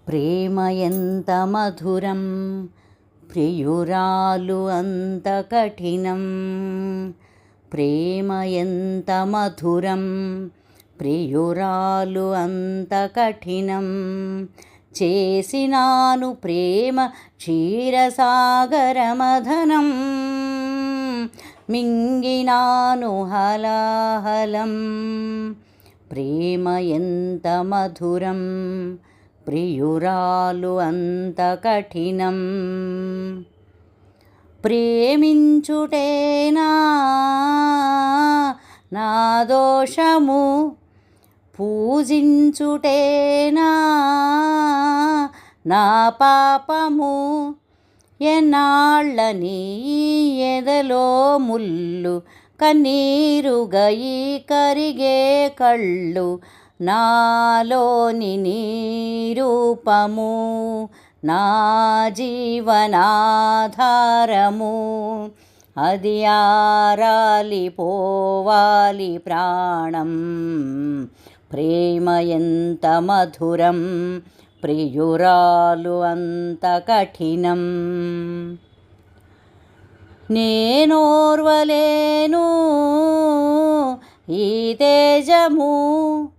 ప్రేమ ఎంత మధురం, ప్రియురాలు అంత కఠినం. ప్రేమ ఎంత మధురం, ప్రియురాలు అంత కఠినం. చేసినాను ప్రేమ క్షీరసాగరమథనం, మింగినాను హలాహలం. ప్రేమ ఎంత మధురం, ప్రియురాలు అంత కఠినం. ప్రేమించుటేనా నా దోషము, పూజించుటేనా నా పాపము. ఎన్నాళ్ళని ఎదలో ముళ్ళు, కన్నీరుగయి కరిగే కళ్ళు. నాలోని నీ రూపము నా జీవనాధారము. అది ఆరాలిపోవాలి ప్రాణం. ప్రేమ ఎంత మధురం, ప్రియురాలు అంత కఠినం. నేనోర్వలేను ఈ తేజము,